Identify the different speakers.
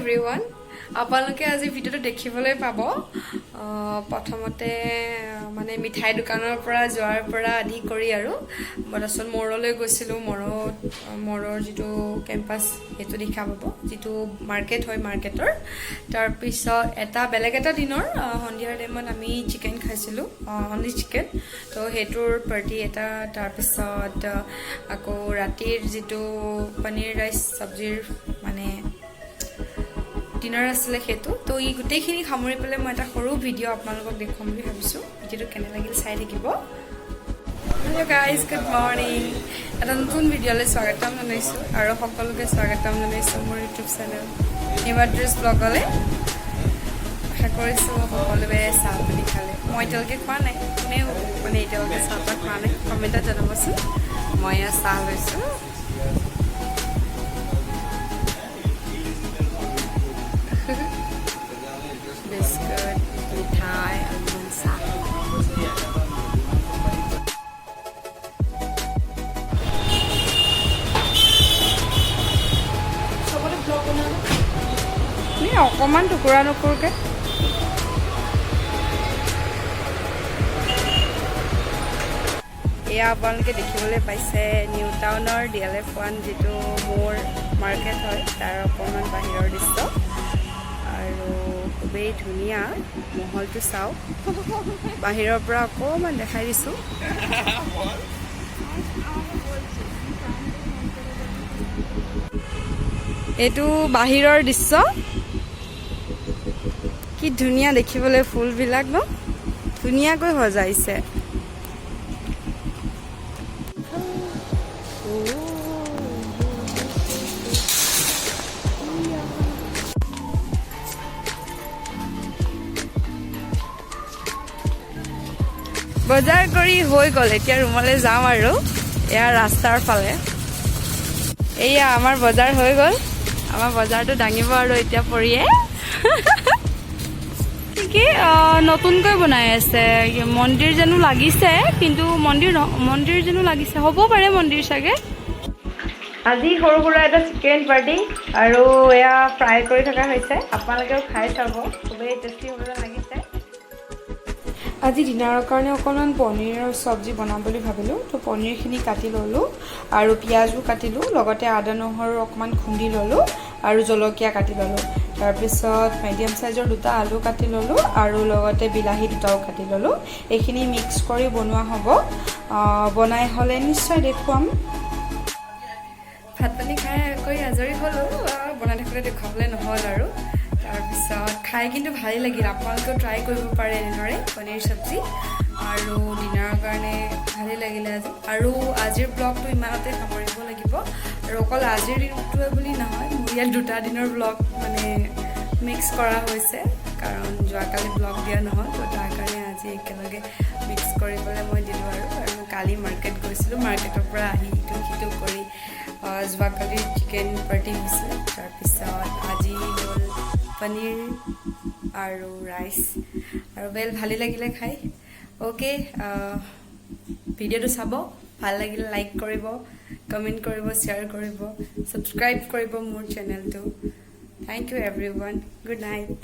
Speaker 1: everyone আপোনালোকে আজি ভিডিঅ'টো দেখিবলৈ পাব প্ৰথমতে মানে মিঠাই দোকানৰ পৰা যোৱাৰ পৰা আদি কৰি আৰু তাৰপিছত মৰলৈ গৈছিলোঁ মৰৰ যিটো কেম্পাছ সেইটো দেখা পাব যিটো মাৰ্কেট হয় মাৰ্কেটৰ তাৰপিছত বেলেগ এটা দিনৰ সন্ধিয়াৰ টাইমত আমি চিকেন খাইছিলোঁ অনলি চিকেন তো সেইটোৰ পাৰ্টি এটা তাৰপিছত আকৌ ৰাতিৰ যিটো পনীৰ ৰাইচ চব্জিৰ মানে ডিনাৰ আছিলে সেইটো তো এই গোটেইখিনি সামৰি পেলাই মই এটা সৰু ভিডিঅ' আপোনালোকক দেখুৱাম বুলি ভাবিছোঁ ভিডিঅ'টো কেনে লাগিল চাই থাকিব হেল্ল' গাইজ গুড মৰ্ণিং এটা নতুন ভিডিঅ'লৈ স্বাগতম জনাইছোঁ আৰু সকলোকে স্বাগতম জনাইছোঁ মোৰ ইউটিউব চেনেল হিমাদ্ৰিছ ব্লগলৈ আশা কৰিছোঁ সকলোৱে চাহ পানী খালে মই এতিয়ালৈকে খোৱা নাই কোনেও মানে এতিয়ালৈকে চাহ তাহ খোৱা নাই কমেণ্টত জনাবচোন মই চাহ লৈছোঁ বিস্কুট মিঠাই অলপমান চাহ অকণমান টুকুৰা টুকুৰকৈ এয়া আপোনালোকে দেখিবলৈ পাইছে নিউ টাউনৰ DLF1 যিটো মোৰ মাৰ্কেট হয় তাৰ অকণমান বাহিৰৰ দৃশ্য আৰু খুবেই ধুনীয়া মহলটো চাওক বাহিৰৰ পৰা অকণমান দেখাই দিছোঁ এইটো বাহিৰৰ দৃশ্য কি ধুনীয়া দেখিবলৈ ফুলবিলাক ন ধুনীয়াকৈ সজাইছে বজাৰ কৰি হৈ গ'ল এতিয়া ৰুমলৈ যাম আৰু এয়া ৰাস্তাৰ ফালে এয়া আমাৰ বজাৰ হৈ গ'ল আমাৰ বজাৰটো দাঙিব আৰু এতিয়া পৰিয়ে কি নতুনকৈ বনাই আছে মন্দিৰ যেনো লাগিছে কিন্তু মন্দিৰ যেনো লাগিছে হ'ব পাৰে মন্দিৰ চাগে আজি সৰু সুৰা এটা চিকেন পাৰ্টি আৰু এয়া ফ্ৰাই কৰি থকা হৈছে আপোনালোকেও খাই চাব খুবেই টেষ্টি হ'বলৈ লাগিছে আজি ডিনাৰৰ কাৰণে অকণমান পনীৰৰ চব্জি বনাম বুলি ভাবিলোঁ তো পনীৰখিনি কাটি ল'লোঁ আৰু পিঁয়াজো কাটিলোঁ লগতে আদা নহৰু অকণমান খুন্দি ল'লোঁ আৰু জলকীয়া কাটি ল'লোঁ তাৰপিছত মিডিয়াম চাইজৰ 2টা আলু কাটি ল'লোঁ আৰু লগতে বিলাহী 2টাও কাটি ল'লোঁ এইখিনি মিক্স কৰি বনোৱা হ'ব বনাই হ'লে নিশ্চয় দেখুৱাম ভাত পানী খাই কৰি আজৰি হ'লোঁ বনাই থাকোঁতে দেখুৱাবলৈ নহ'ল আৰু তাৰপিছত খাই কিন্তু ভালেই লাগিল আপোনালোকেও ট্ৰাই কৰিব পাৰে এনেদৰে পনীৰ চব্জি আৰু ডিনাৰৰ কাৰণে ভালেই লাগিলে আজি আৰু আজিৰ ব্লগটো ইমানতে সামৰিব লাগিব আৰু অকল আজিৰ দিনটোৱে বুলি নহয় মোৰ ইয়াত 2টা দিনৰ ব্লগ মানে মিক্স কৰা হৈছে কাৰণ যোৱাকালি ব্লগ দিয়া নহ'ল তো তাৰ কাৰণে আজি একেলগে মিক্স কৰি পেলাই মই দিলোঁ আৰু কালি মাৰ্কেট গৈছিলোঁ মাৰ্কেটৰ পৰা আহি ইটো সিটো কৰি যোৱাকালি চিকেন পাৰ্টি হৈছিল তাৰপিছত আজি হ'ল পনীৰ আৰু ৰাইচ আৰু ভালেই লাগিলে খাই অ'কে ভিডিঅ'টো চাব ভাল লাগিলে লাইক কৰিব কমেণ্ট কৰিব শ্বেয়াৰ কৰিব ছাবস্ক্ৰাইব কৰিব মোৰ চেনেলটো thank you everyone good night